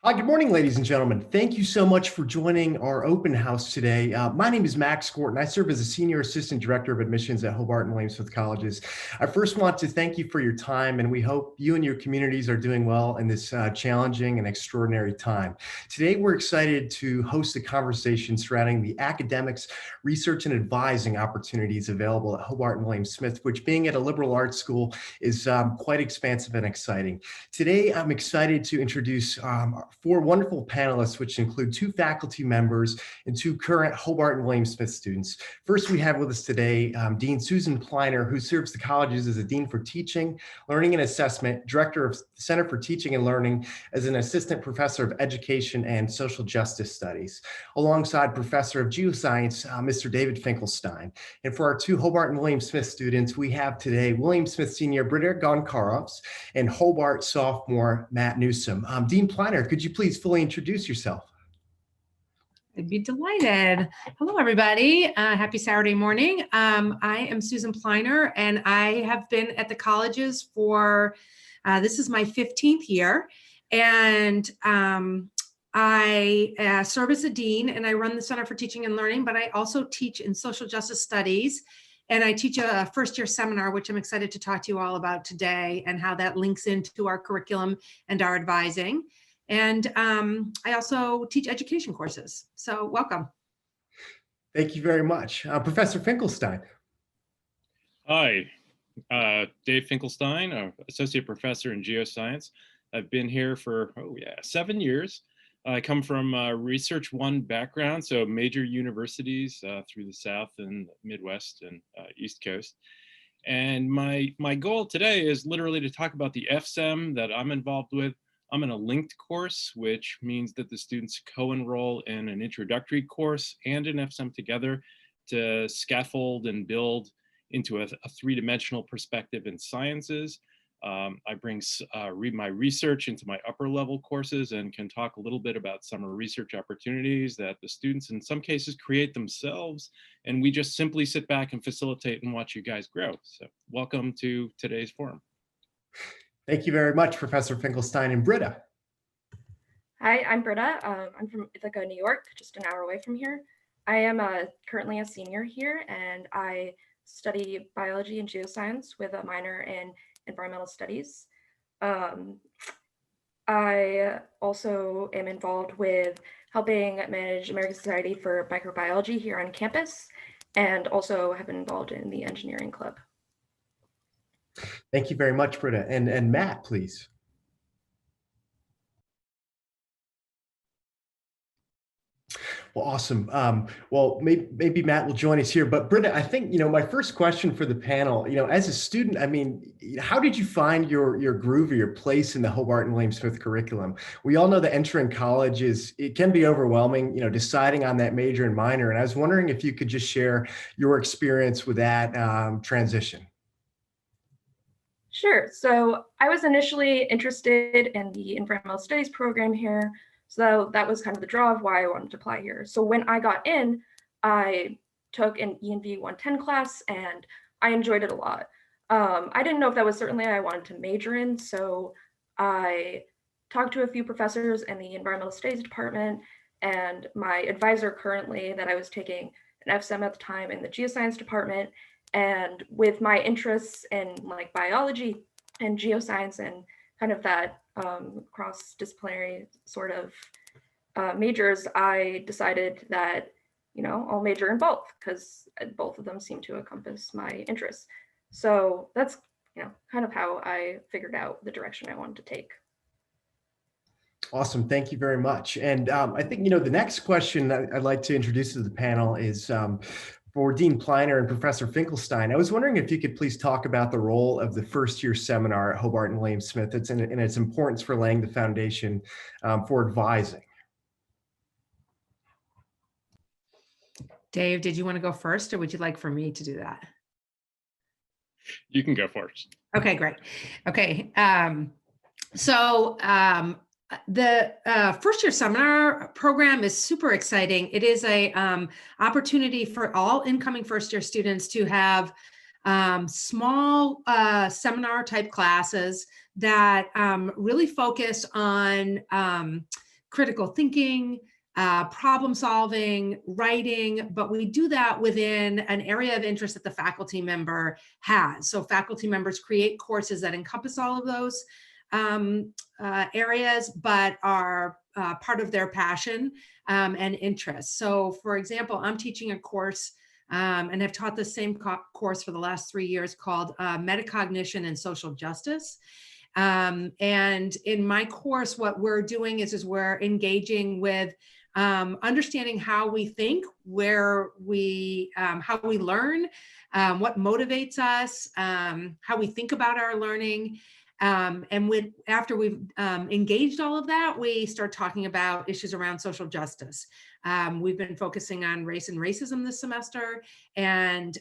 Hi, good morning, ladies and gentlemen. Thank you so much for joining our open house today. My name is Max Gorton. I serve as a Senior Assistant Director of Admissions at Hobart and William Smith Colleges. I first want to thank you for your time, and we hope you and your communities are doing well in this challenging and extraordinary time. Today, we're excited to host a conversation surrounding the academics, research, and advising opportunities available at Hobart and William Smith, which being at a liberal arts school is quite expansive and exciting. Today, I'm excited to introduce four wonderful panelists, which include two faculty members and two current Hobart and William Smith students. First, we have with us today Dean Susan Pleiner, who serves the colleges as a Dean for Teaching, Learning and Assessment, Director of the Center for Teaching and Learning, as an Assistant Professor of Education and Social Justice Studies, alongside Professor of Geoscience, Mr. David Finkelstein. And for our two Hobart and William Smith students, we have today William Smith Senior Britta Gonkarovs and Hobart sophomore Matt Newsom. Dean Pleiner, could you please fully introduce yourself? I'd be delighted. Hello, everybody. Happy Saturday morning. I am Susan Pleiner, and I have been at the colleges for, this is my 15th year. And I serve as a dean, and I run the Center for Teaching and Learning, but I also teach in social justice studies. And I teach a first-year seminar, which I'm excited to talk to you all about today, and how that links into our curriculum and our advising. And I also teach education courses. So welcome. Thank you very much. Professor Finkelstein. Hi, Dave Finkelstein, Associate Professor in Geoscience. I've been here for, 7 years. I come from a Research One background, so major universities through the South and Midwest and East Coast. And my goal today is literally to talk about the FSEM that I'm involved with. I'm in a linked course, which means that the students co-enroll in an introductory course and an FSEM together to scaffold and build into a three-dimensional perspective in sciences. I bring my research into my upper level courses and can talk a little bit about summer research opportunities that the students in some cases create themselves. And we just simply sit back and facilitate and watch you guys grow. So welcome to today's forum. Thank you very much, Professor Finkelstein. And Britta. Hi, I'm Britta. I'm from Ithaca, New York, just an hour away from here. I am currently a senior here, and I study biology and geoscience with a minor in environmental studies. I also am involved with helping manage American Society for Microbiology here on campus, and also have been involved in the engineering club. Thank you very much, Britta. And Matt, please. Well, awesome. Well, maybe Matt will join us here, but Britta, I think, my first question for the panel, as a student, I mean, how did you find your groove or your place in the Hobart and William Smith curriculum? We all know that entering college it can be overwhelming, deciding on that major and minor. And I was wondering if you could just share your experience with that transition. Sure. So I was initially interested in the environmental studies program here. So that was kind of the draw of why I wanted to apply here. So when I got in, I took an ENV 110 class and I enjoyed it a lot. I didn't know if that was certainly I wanted to major in. So I talked to a few professors in the environmental studies department, and my advisor currently that I was taking an FSEM at the time in the geoscience department. And with my interests in like biology and geoscience and kind of that cross-disciplinary sort of majors, I decided that, I'll major in both because both of them seem to encompass my interests. So that's, kind of how I figured out the direction I wanted to take. Awesome. Thank you very much. And I think, the next question I'd like to introduce to the panel is for Dean Pleiner and Professor Finkelstein. I was wondering if you could please talk about the role of the first-year seminar at Hobart and William Smith and its importance for laying the foundation for advising. Dave, did you want to go first, or would you like for me to do that? You can go first. Okay, great. Okay. The first-year seminar program is super exciting. It is a opportunity for all incoming first-year students to have small seminar-type classes that really focus on critical thinking, problem solving, writing, but we do that within an area of interest that the faculty member has. So faculty members create courses that encompass all of those areas, but are part of their passion and interest. So for example, I'm teaching a course and have taught the same course for the last 3 years called Metacognition and Social Justice. And in my course, what we're doing is we're engaging with understanding how we think, where we, how we learn, what motivates us, how we think about our learning. And after we've engaged all of that, we start talking about issues around social justice. We've been focusing on race and racism this semester, and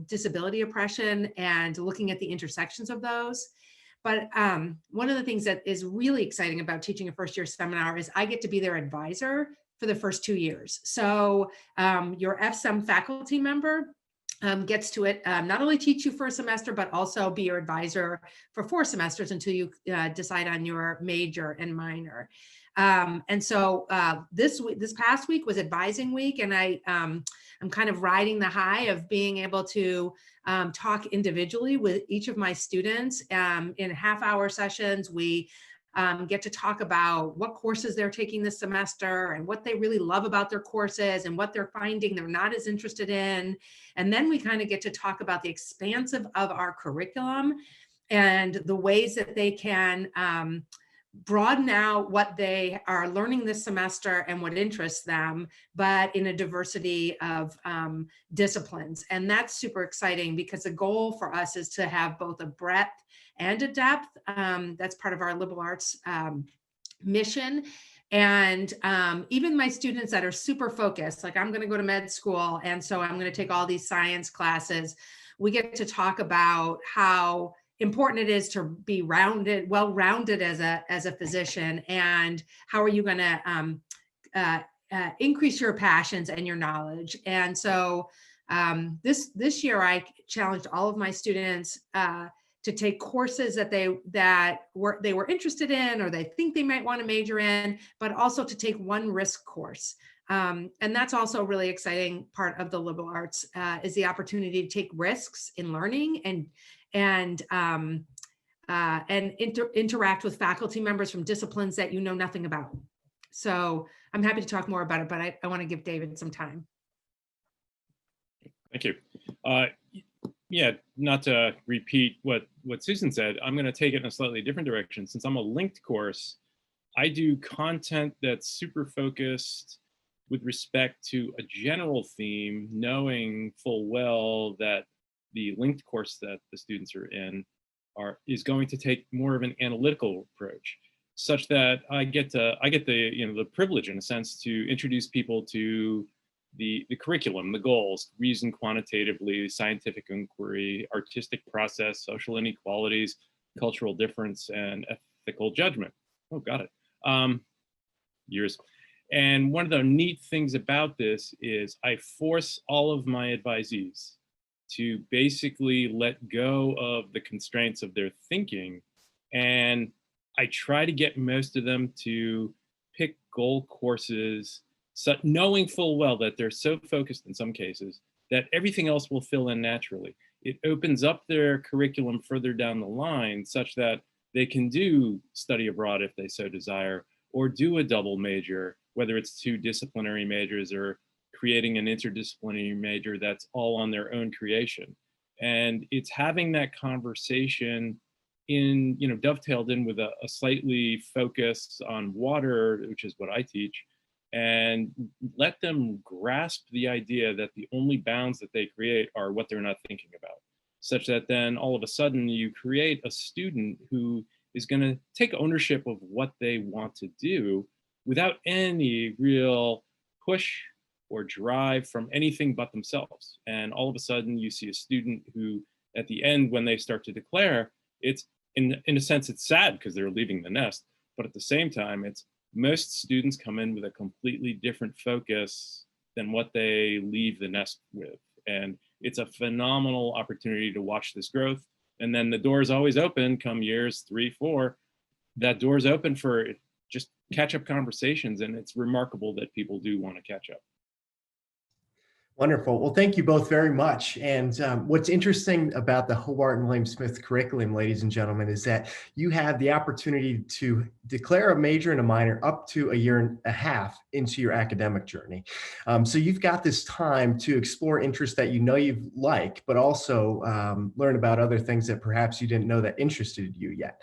disability oppression, and looking at the intersections of those. But one of the things that is really exciting about teaching a first-year seminar is I get to be their advisor for the first 2 years. So your FSEM faculty member gets to not only teach you for a semester, but also be your advisor for 4 semesters until you decide on your major and minor. And so this past week was advising week, and I'm kind of riding the high of being able to talk individually with each of my students in half-hour sessions. We get to talk about what courses they're taking this semester and what they really love about their courses and what they're finding they're not as interested in. And then we kind of get to talk about the expanse of our curriculum and the ways that they can broaden out what they are learning this semester and what interests them, but in a diversity of disciplines. And that's super exciting, because the goal for us is to have both a breadth and a depth. That's part of our liberal arts mission. And even my students that are super focused, like I'm going to go to med school, and so I'm going to take all these science classes, we get to talk about how important it is to be well-rounded as a physician, and how are you going to increase your passions and your knowledge. And so this year I challenged all of my students to take courses that they were interested in, or they think they might want to major in, but also to take one risk course. And that's also a really exciting part of the liberal arts, is the opportunity to take risks in learning and interact with faculty members from disciplines that you know nothing about. So I'm happy to talk more about it, but I want to give David some time. Thank you. Yeah, not to repeat what Susan said, I'm going to take it in a slightly different direction. Since I'm a linked course, I do content that's super focused with respect to a general theme, knowing full well that the linked course that the students are in is going to take more of an analytical approach, such that I get the privilege, in a sense, to introduce people to the curriculum, the goals, reason quantitatively, scientific inquiry, artistic process, social inequalities, cultural difference, and ethical judgment. Oh, got it. Years. And one of the neat things about this is I force all of my advisees to basically let go of the constraints of their thinking. And I try to get most of them to pick goal courses, knowing full well that they're so focused in some cases that everything else will fill in naturally. It opens up their curriculum further down the line, such that they can do study abroad if they so desire, or do a double major, whether it's 2 disciplinary majors or creating an interdisciplinary major that's all on their own creation. And it's having that conversation dovetailed in with a slightly focus on water, which is what I teach, and let them grasp the idea that the only bounds that they create are what they're not thinking about, such that then all of a sudden you create a student who is going to take ownership of what they want to do without any real push or drive from anything but themselves. And all of a sudden you see a student who, at the end, when they start to declare, it's in a sense, it's sad because they're leaving the nest, but at the same time, most students come in with a completely different focus than what they leave the nest with. And it's a phenomenal opportunity to watch this growth. And then the door is always open come years 3, 4. That door is open for just catch-up conversations, and it's remarkable that people do want to catch up. Wonderful. Well, thank you both very much. And what's interesting about the Hobart and William Smith curriculum, ladies and gentlemen, is that you have the opportunity to declare a major and a minor up to a year and a half into your academic journey. So you've got this time to explore interests that you know you like, but also learn about other things that perhaps you didn't know that interested you yet.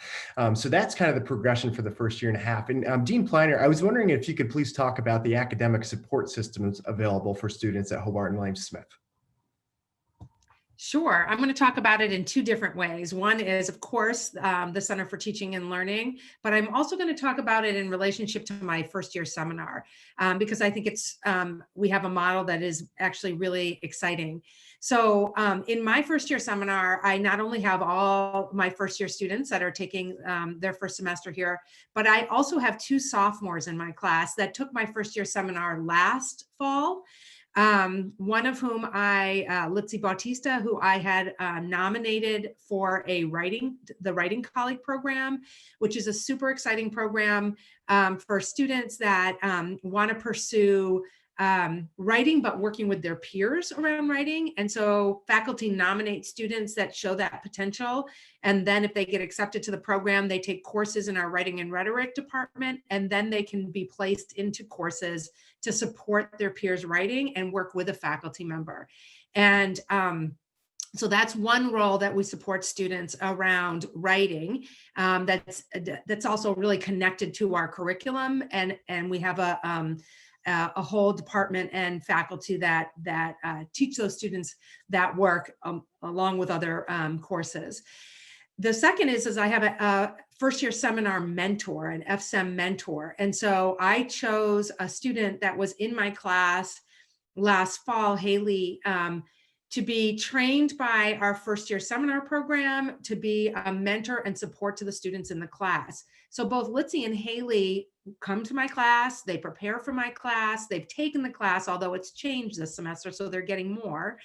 So that's kind of the progression for the first year and a half. And Dean Pliner, I was wondering if you could please talk about the academic support systems available for students at Hobart and William Smith. Sure. I'm going to talk about it in two different ways. One is, of course, the Center for Teaching and Learning, but I'm also going to talk about it in relationship to my first year seminar, because I think we have a model that is actually really exciting. So in my first year seminar, I not only have all my first year students that are taking their first semester here, but I also have 2 sophomores in my class that took my first year seminar last fall. One of whom Litzy Bautista, who I had nominated for the Writing Colleague program, which is a super exciting program for students that want to pursue writing, but working with their peers around writing. And so faculty nominate students that show that potential. And then if they get accepted to the program, they take courses in our writing and rhetoric department, and then they can be placed into courses to support their peers' writing and work with a faculty member. And so that's one role that we support students around writing. That's also really connected to our curriculum, and we have a whole department and faculty that teach those students that work along with other courses. The second is I have a first year seminar mentor, an FSEM mentor. And so I chose a student that was in my class last fall, Haley, to be trained by our first year seminar program to be a mentor and support to the students in the class. So both Litzy and Haley come to my class, they prepare for my class, they've taken the class, although it's changed this semester, so they're getting more.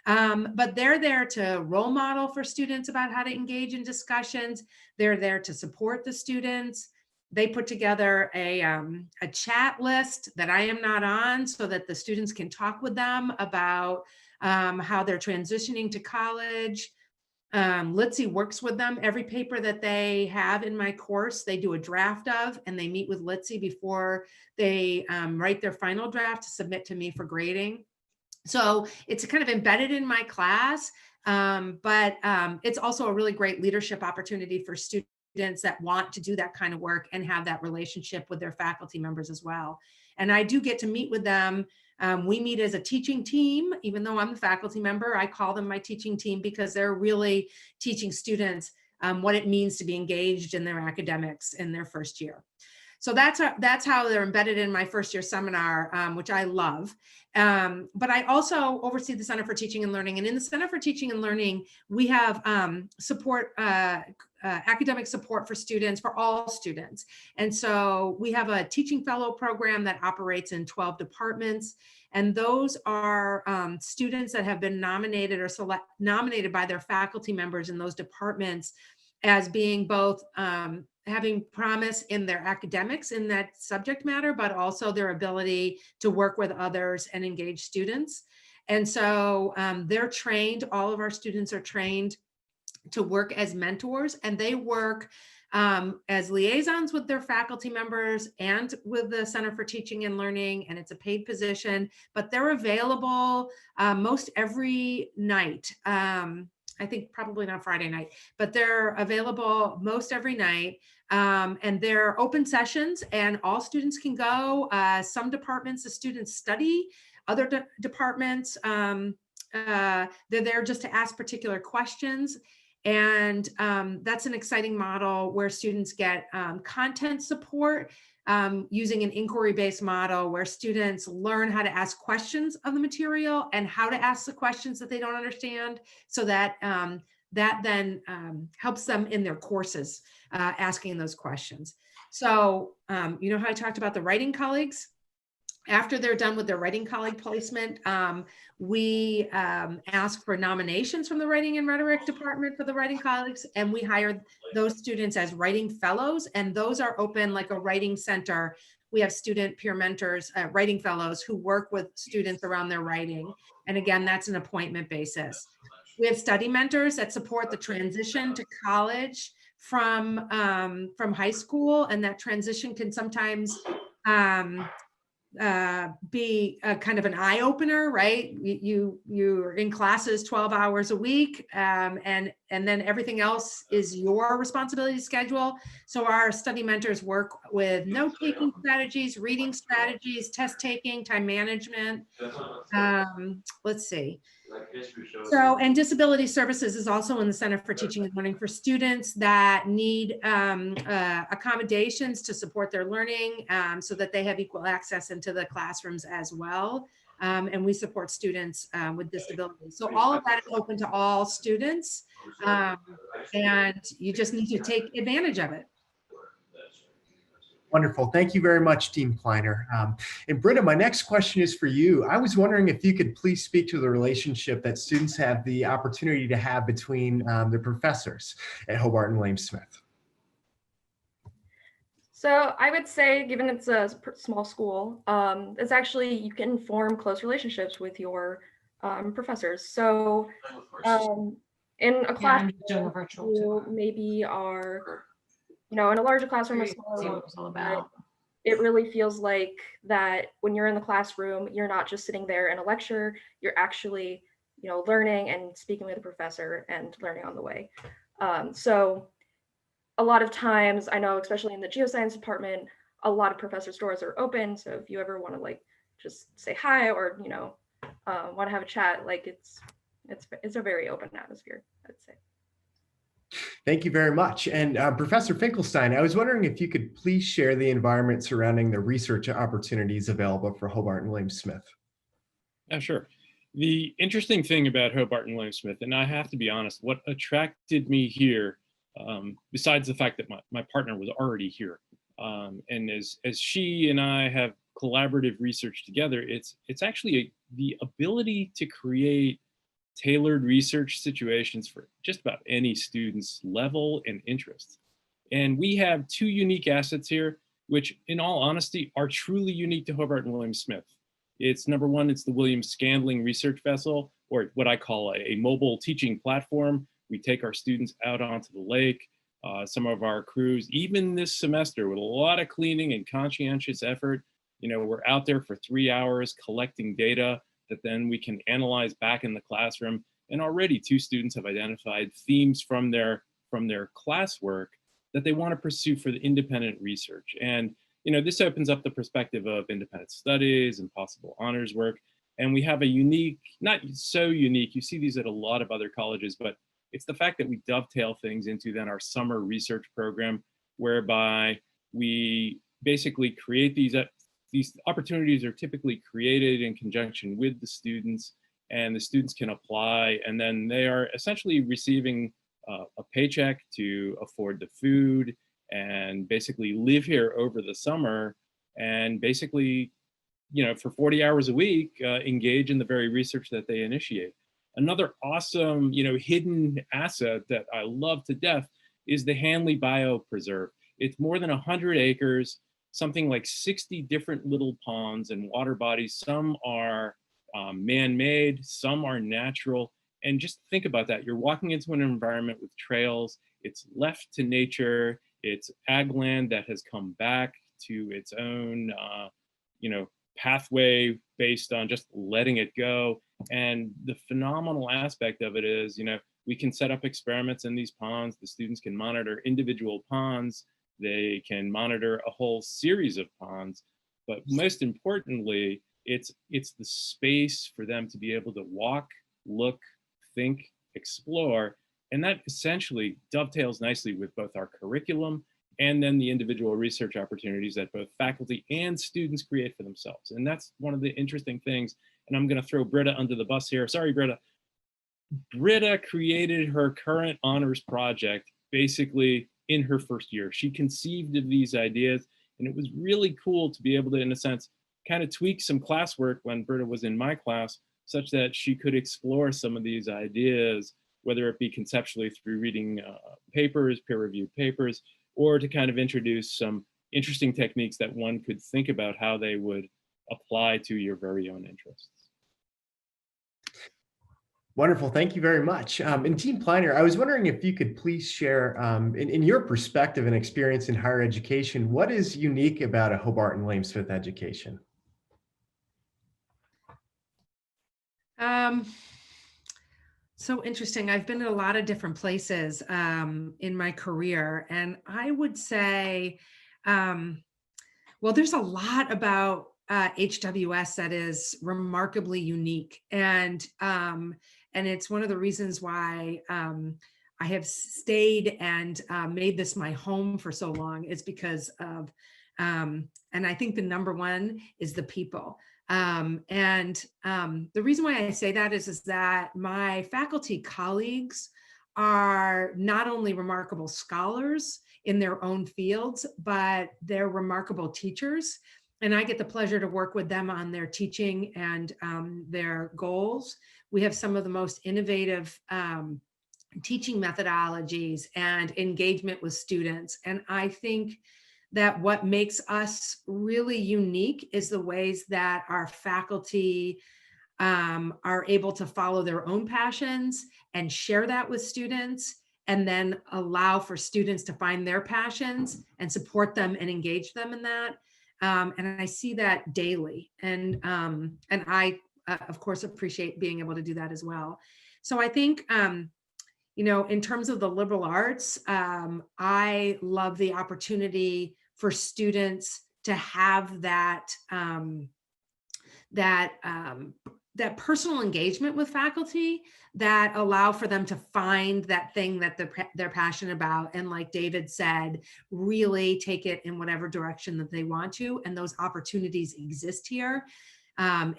But they're there to role model for students about how to engage in discussions. They're there to support the students. They put together a chat list that I am not on so that the students can talk with them about how they're transitioning to college. Litzy works with them. Every paper that they have in my course, they do a draft of, and they meet with Litzy before they write their final draft to submit to me for grading. So it's kind of embedded in my class, but it's also a really great leadership opportunity for students that want to do that kind of work and have that relationship with their faculty members as well. And I do get to meet with them. We meet as a teaching team. Even though I'm the faculty member, I call them my teaching team because they're really teaching students what it means to be engaged in their academics in their first year. So that's how they're embedded in my first year seminar, which I love. But I also oversee the Center for Teaching and Learning. And in the Center for Teaching and Learning, we have academic support for students, for all students. And so we have a teaching fellow program that operates in 12 departments. And those are students that have been nominated or nominated by their faculty members in those departments as being both having promise in their academics in that subject matter, but also their ability to work with others and engage students. And so they're trained, all of our students are trained to work as mentors, and they work as liaisons with their faculty members and with the Center for Teaching and Learning, and it's a paid position, but they're available most every night. I think probably not Friday night, but they're available most every night. And they're open sessions and all students can go. Some departments, the students study, other departments, they're there just to ask particular questions. And that's an exciting model where students get content support using an inquiry-based model where students learn how to ask questions of the material and how to ask the questions that they don't understand, so that that then helps them in their courses asking those questions. So you know how I talked about the writing colleagues? After they're done with their writing colleague placement, we ask for nominations from the writing and rhetoric department for the writing colleagues, and we hire those students as writing fellows, and those are open like a writing center. We have student peer mentors, writing fellows who work with students around their writing. And again, that's an appointment basis. We have study mentors that support the transition to college from high school, and that transition can sometimes be a kind of an eye opener, right? You're in classes 12 hours a week, and then everything else is your responsibility to schedule. So our study mentors work with note-taking strategies, reading strategies, test taking, time management. Let's see. So, and disability services is also in the Center for Teaching and Learning for students that need accommodations to support their learning, so that they have equal access into the classrooms as well. And we support students with disabilities. So all of that is open to all students, and you just need to take advantage of it. Wonderful. Thank you very much, Dean Kleiner. And Britta, my next question is for you. I was wondering if you could please speak to the relationship that students have the opportunity to have between their professors at Hobart and William Smith. So I would say, given it's a small school, it's actually, you can form close relationships with your professors. So in a class, you maybe are, in a larger classroom or smaller one, it really feels like that when you're in the classroom, you're not just sitting there in a lecture, you're actually, learning and speaking with a professor and learning on the way. So a lot of times, I know, especially in the geoscience department, a lot of professors' doors are open. So if you ever want to just say hi or, want to have a chat, it's a very open atmosphere, I'd say. Thank you very much. And Professor Finkelstein, I was wondering if you could please share the environment surrounding the research opportunities available for Hobart and William Smith. Yeah, sure. The interesting thing about Hobart and William Smith, and I have to be honest, what attracted me here, besides the fact that my partner was already here, and as she and I have collaborative research together, it's actually the ability to create tailored research situations for just about any student's level and interest. And we have two unique assets here, which in all honesty are truly unique to Hobart and William Smith. It's number one, it's the William Scandling Research Vessel, or what I call a mobile teaching platform. We take our students out onto the lake. Some of our crews, even this semester, with a lot of cleaning and conscientious effort, we're out there for 3 hours collecting data that then we can analyze back in the classroom. And already 2 students have identified themes from their classwork that they want to pursue for the independent research. And this opens up the perspective of independent studies and possible honors work. And we have a unique, not so unique, you see these at a lot of other colleges, but it's the fact that we dovetail things into then our summer research program, whereby we basically create these opportunities are typically created in conjunction with the students, and the students can apply, and then they are essentially receiving a paycheck to afford the food and basically live here over the summer, and basically, for 40 hours a week, engage in the very research that they initiate. Another awesome, hidden asset that I love to death is the Hanley Biopreserve. It's more than 100 acres, something like 60 different little ponds and water bodies. Some are man-made, some are natural. And just think about that. You're walking into an environment with trails. It's left to nature. It's ag land that has come back to its own, pathway based on just letting it go. And the phenomenal aspect of it is, we can set up experiments in these ponds. The students can monitor individual ponds. They can monitor a whole series of ponds, but most importantly, it's the space for them to be able to walk, look, think, explore, and that essentially dovetails nicely with both our curriculum and then the individual research opportunities that both faculty and students create for themselves. And that's one of the interesting things, and I'm gonna throw Britta under the bus here. Sorry, Britta. Britta created her current honors project basically in her first year. She conceived of these ideas, and it was really cool to be able to, in a sense, kind of tweak some classwork when Britta was in my class, such that she could explore some of these ideas, whether it be conceptually through reading papers, peer-reviewed papers, or to kind of introduce some interesting techniques that one could think about how they would apply to your very own interests. Wonderful. Thank you very much. And Dean Pliner, I was wondering if you could please share, in your perspective and experience in higher education, what is unique about a Hobart and William Smith education? So interesting. I've been in a lot of different places in my career, and I would say, well, there's a lot about HWS that is remarkably unique, and it's one of the reasons why I have stayed and made this my home for so long, is because of, and I think the number one is the people. The reason why I say that is that my faculty colleagues are not only remarkable scholars in their own fields, but they're remarkable teachers. And I get the pleasure to work with them on their teaching and their goals. We have some of the most innovative teaching methodologies and engagement with students. And I think that what makes us really unique is the ways that our faculty are able to follow their own passions and share that with students, and then allow for students to find their passions and support them and engage them in that. And I see that daily. And I, of course, appreciate being able to do that as well. So I think, you know, in terms of the liberal arts, I love the opportunity for students to have that that personal engagement with faculty that allow for them to find that thing that they're passionate about. And like David said, really take it in whatever direction that they want to. And those opportunities exist here. And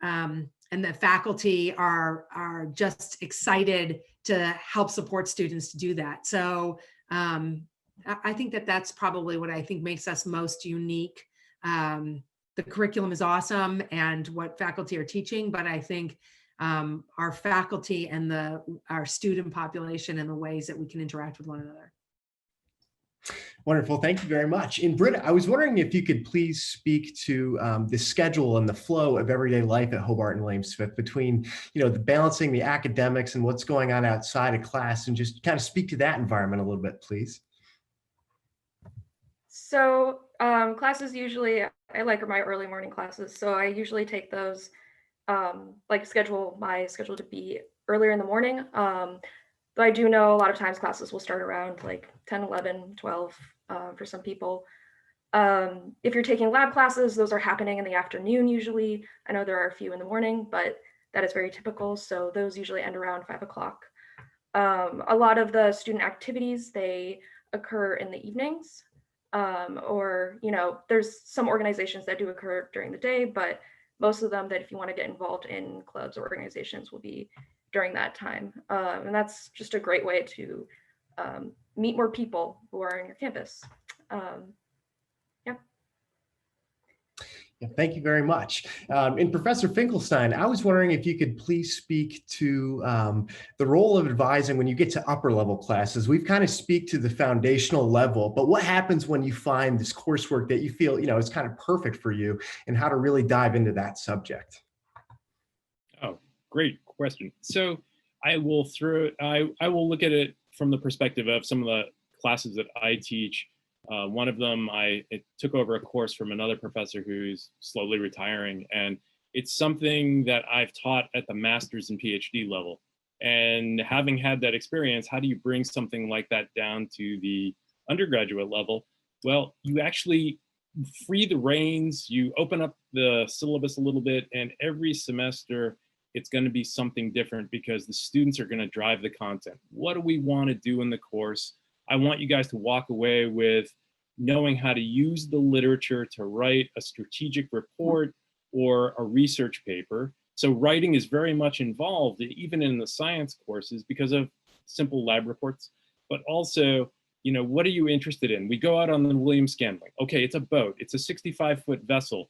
the faculty are just excited to help support students to do that. So I think that that's probably what I think makes us most unique. The curriculum is awesome and what faculty are teaching, but I think our faculty and our student population and the ways that we can interact with one another. Wonderful. Thank you very much. And Britta, I was wondering if you could please speak to the schedule and the flow of everyday life at Hobart and William Smith between, you know, the balancing the academics and what's going on outside of class, and just kind of speak to that environment a little bit, please. So classes usually, I like my early morning classes. So I usually take those, like schedule my schedule to be earlier in the morning. But I do know a lot of times classes will start around like 10, 11, 12 for some people. If you're taking lab classes, those are happening in the afternoon usually. I know there are a few in the morning, but that is very typical. So those usually end around 5 o'clock. A lot of the student activities, they occur in the evenings. Or, you know, there's some organizations that do occur during the day, but most of them that if you want to get involved in clubs or organizations will be during that time. And that's just a great way to meet more people who are in your campus. Yeah, thank you very much. And Professor Finkelstein, I was wondering if you could please speak to the role of advising when you get to upper level classes. We've kind of speak to the foundational level, but what happens when you find this coursework that you feel, you know, is kind of perfect for you, and how to really dive into that subject? Oh, great question. So I will I will look at it from the perspective of some of the classes that I teach. One of them, I took over a course from another professor who's slowly retiring, and it's something that I've taught at the master's and PhD level. And having had that experience, how do you bring something like that down to the undergraduate level? Well, you actually free the reins, you open up the syllabus a little bit, and every semester it's going to be something different because the students are going to drive the content. What do we want to do in the course? I want you guys to walk away with knowing how to use the literature to write a strategic report or a research paper. So writing is very much involved, even in the science courses, because of simple lab reports, but also, you know, what are you interested in? We go out on the William Scanlon. Okay, it's a boat. It's a 65-foot vessel.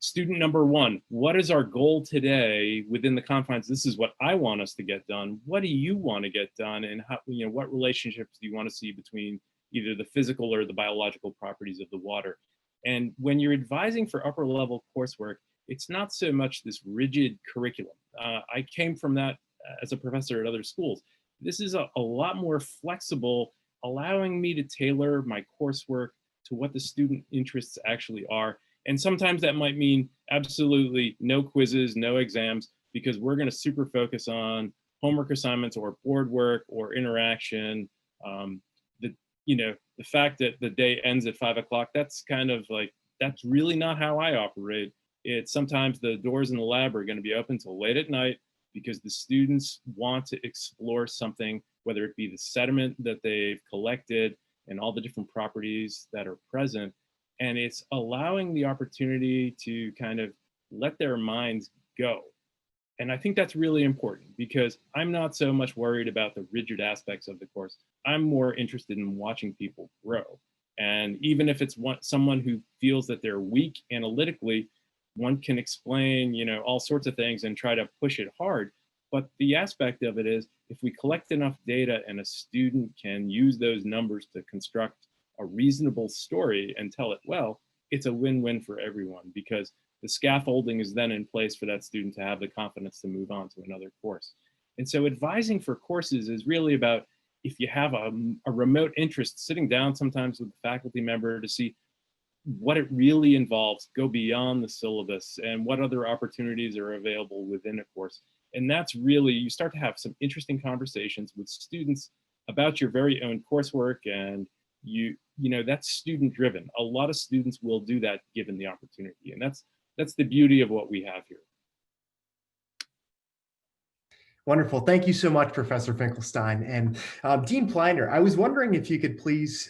Student number one, what is our goal today within the confines? This is what I want us to get done. What do you want to get done? And how, what relationships do you want to see between either the physical or the biological properties of the water? And when you're advising for upper level coursework, it's not so much this rigid curriculum. I came from that as a professor at other schools. This is a lot more flexible, allowing me to tailor my coursework to what the student interests actually are. And sometimes that might mean absolutely no quizzes, no exams, because we're going to super focus on homework assignments or board work or interaction. The fact that the day ends at 5 o'clock, that's kind of like, that's really not how I operate. It's sometimes the doors in the lab are going to be open till late at night because the students want to explore something, whether it be the sediment that they've collected and all the different properties that are present. And it's allowing the opportunity to kind of let their minds go. And I think that's really important because I'm not so much worried about the rigid aspects of the course. I'm more interested in watching people grow. And even if it's someone who feels that they're weak analytically, one can explain, all sorts of things and try to push it hard. But the aspect of it is, if we collect enough data and a student can use those numbers to construct a reasonable story and tell it well, it's a win-win for everyone because the scaffolding is then in place for that student to have the confidence to move on to another course. And so advising for courses is really about, if you have a remote interest, sitting down sometimes with the faculty member to see what it really involves, go beyond the syllabus and what other opportunities are available within a course. And that's really, you start to have some interesting conversations with students about your very own coursework, and that's student driven. A lot of students will do that given the opportunity. And that's the beauty of what we have here. Wonderful. Thank you so much, Professor Finkelstein. And Dean Pleiner, I was wondering if you could please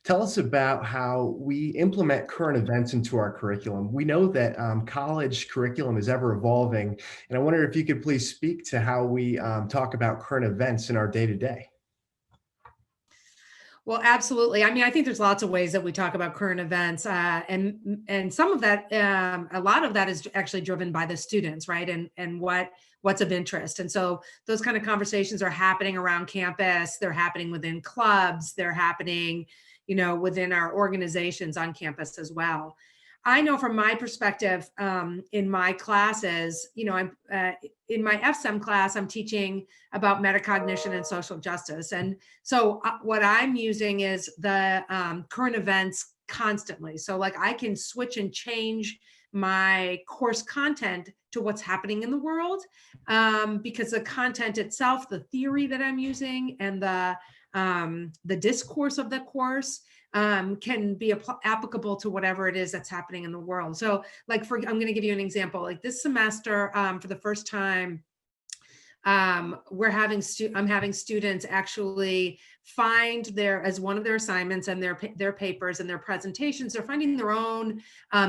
tell us about how we implement current events into our curriculum. We know that college curriculum is ever evolving, and I wonder if you could please speak to how we talk about current events in our day-to-day. Well, absolutely. I mean, I think there's lots of ways that we talk about current events, and some of that, a lot of that is actually driven by the students, right? And what's of interest. And so those kind of conversations are happening around campus. They're happening within clubs. They're happening, within our organizations on campus as well. I know from my perspective, in my classes, I'm in my FSEM class, I'm teaching about metacognition and social justice. And so what I'm using is the current events constantly. So like I can switch and change my course content to what's happening in the world, because the content itself, the theory that I'm using, and the discourse of the course can be applicable to whatever it is that's happening in the world. So like I'm going to give you an example. Like this semester, for the first time, I'm having students actually find as one of their assignments and their papers and their presentations, they're finding their own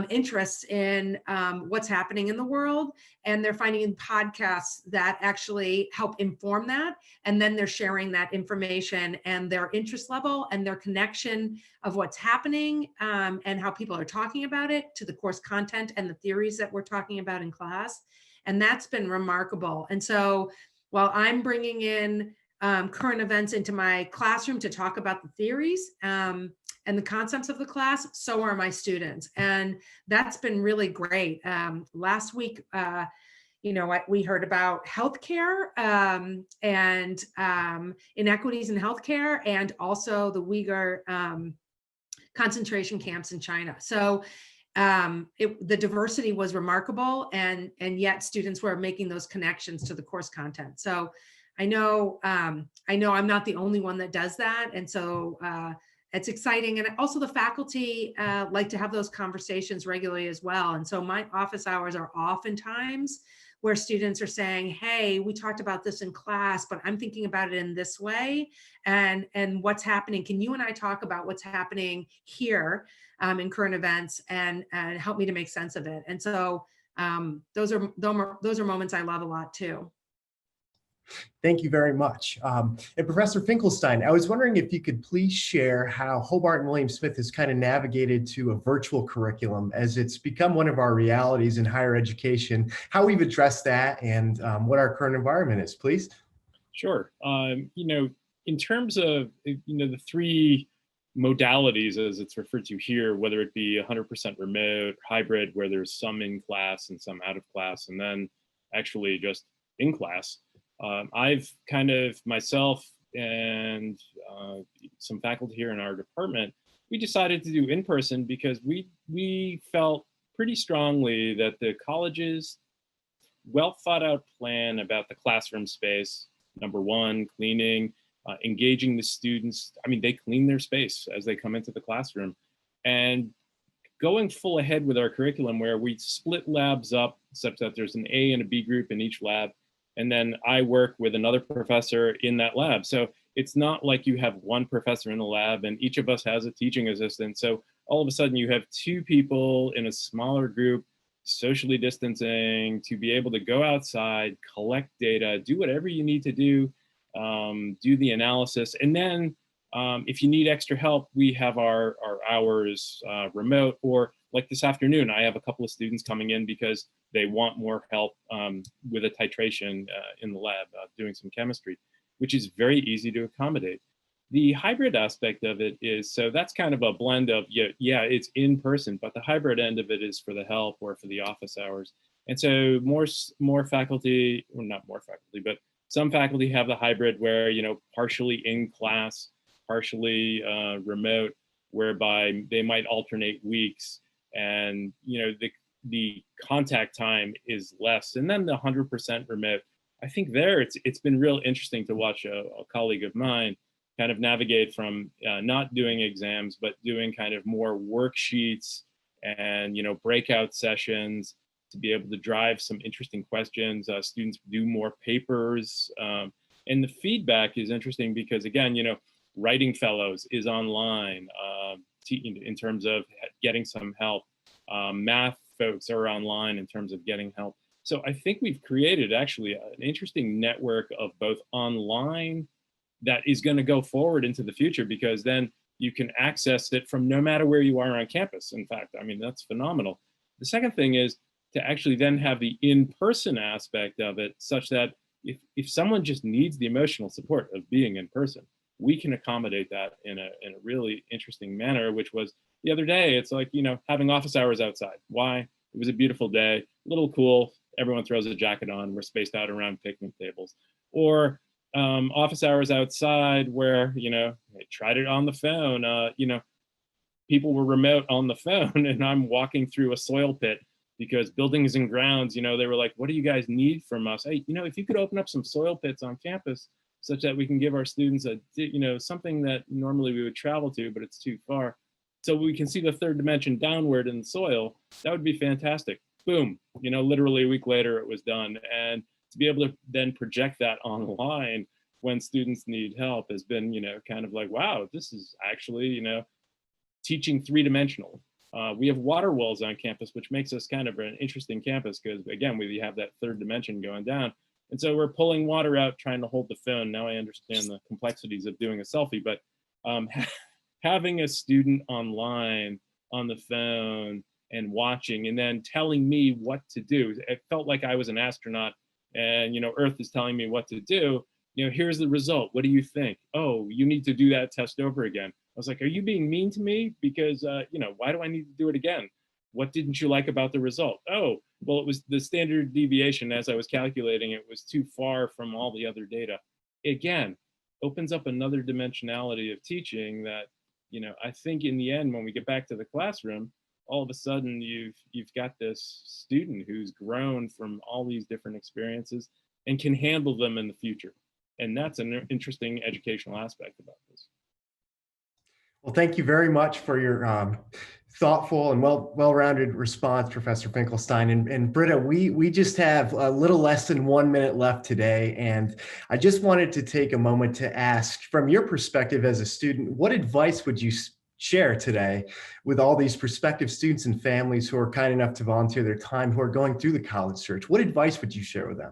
interests in what's happening in the world, and they're finding podcasts that actually help inform that, and then they're sharing that information and their interest level and their connection of what's happening, and how people are talking about it to the course content and the theories that we're talking about in class. And that's been remarkable. And so while I'm bringing in current events into my classroom to talk about the theories and the concepts of the class, so are my students. And that's been really great. Last week, we heard about healthcare and inequities in healthcare, and also the Uyghur concentration camps in China. So the diversity was remarkable, and yet students were making those connections to the course content. So I know I'm not the only one that does that. And so it's exciting. And also the faculty like to have those conversations regularly as well. And so my office hours are oftentimes where students are saying, hey, we talked about this in class, but I'm thinking about it in this way. And what's happening? Can you and I talk about what's happening here in current events and help me to make sense of it? And so those are moments I love a lot too. Thank you very much. And Professor Finkelstein, I was wondering if you could please share how Hobart and William Smith has kind of navigated to a virtual curriculum as it's become one of our realities in higher education, how we've addressed that, and what our current environment is, please. Sure. In terms of, the three modalities as it's referred to here, whether it be 100% remote, hybrid, where there's some in class and some out of class, and then actually just in class. I've kind of myself and some faculty here in our department, we decided to do in person because we felt pretty strongly that the college's well thought out plan about the classroom space, number one, cleaning, engaging the students. I mean, they clean their space as they come into the classroom, and going full ahead with our curriculum where we split labs up such that there's an A and a B group in each lab. And then I work with another professor in that lab. So it's not like you have one professor in the lab and each of us has a teaching assistant. So all of a sudden you have two people in a smaller group, socially distancing, to be able to go outside, collect data, do whatever you need to do the analysis. And then if you need extra help, we have our hours remote, or like this afternoon, I have a couple of students coming in because they want more help with a titration in the lab, doing some chemistry, which is very easy to accommodate. The hybrid aspect of it is, so that's kind of a blend of, yeah, it's in person, but the hybrid end of it is for the help or for the office hours. And so more faculty, or not more faculty, but some faculty have the hybrid where, partially in class, partially remote, whereby they might alternate weeks, and the contact time is less. And then the 100% remote, I think there it's been real interesting to watch a colleague of mine kind of navigate from not doing exams, but doing kind of more worksheets and breakout sessions to be able to drive some interesting questions. Students do more papers, and the feedback is interesting because, again, writing fellows is online in terms of getting some help. Math folks are online in terms of getting help. So I think we've created actually an interesting network of both online that is going to go forward into the future, because then you can access it from no matter where you are on campus. In fact, I mean, that's phenomenal. The second thing is to actually then have the in-person aspect of it, such that if someone just needs the emotional support of being in person, we can accommodate that in a really interesting manner, which was the other day. It's like, having office hours outside. Why? It was a beautiful day, a little cool. Everyone throws a jacket on. We're spaced out around picnic tables. Or office hours outside where, they tried it on the phone. People were remote on the phone, and I'm walking through a soil pit because buildings and grounds, they were like, what do you guys need from us? Hey, if you could open up some soil pits on campus such that we can give our students something that normally we would travel to, but it's too far, so we can see the third dimension downward in the soil, that would be fantastic. Boom, literally a week later it was done. And to be able to then project that online when students need help has been, kind of like, wow, this is actually, teaching three-dimensional. We have water wells on campus, which makes us kind of an interesting campus because, again, we have that third dimension going down. And so we're pulling water out, trying to hold the phone. Now I understand the complexities of doing a selfie, but having a student online on the phone and watching and then telling me what to do, it felt like I was an astronaut and, Earth is telling me what to do. Here's the result. What do you think? Oh, you need to do that test over again. I was like, are you being mean to me? Because, why do I need to do it again? What didn't you like about the result? Oh, well, it was the standard deviation. As I was calculating, it was too far from all the other data. Again, opens up another dimensionality of teaching that, I think in the end, when we get back to the classroom, all of a sudden you've got this student who's grown from all these different experiences and can handle them in the future. And that's an interesting educational aspect about this. Well, thank you very much for your thoughtful and well-rounded response, Professor Finkelstein. And Britta, we just have a little less than 1 minute left today. And I just wanted to take a moment to ask, from your perspective as a student, what advice would you share today with all these prospective students and families who are kind enough to volunteer their time, who are going through the college search? What advice would you share with them?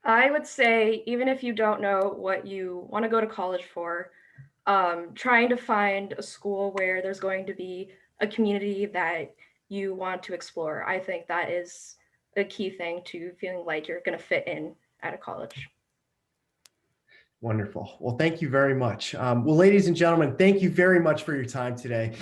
I would say, even if you don't know what you want to go to college for, trying to find a school where there's going to be a community that you want to explore. I think that is a key thing to feeling like you're going to fit in at a college. Wonderful. Well, thank you very much. Well, ladies and gentlemen, thank you very much for your time today.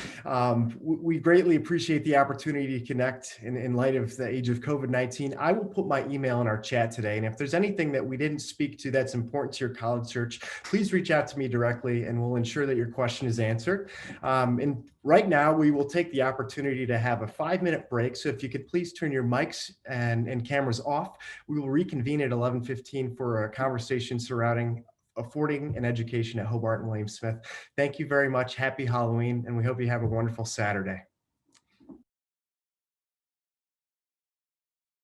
We greatly appreciate the opportunity to connect in light of the age of COVID-19. I will put my email in our chat today. And if there's anything that we didn't speak to that's important to your college search, please reach out to me directly and we'll ensure that your question is answered. And right now, we will take the opportunity to have a 5-minute break. So if you could please turn your mics and cameras off, we will reconvene at 11:15 for a conversation surrounding affording an education at Hobart and William Smith. Thank you very much. Happy Halloween, and we hope you have a wonderful Saturday.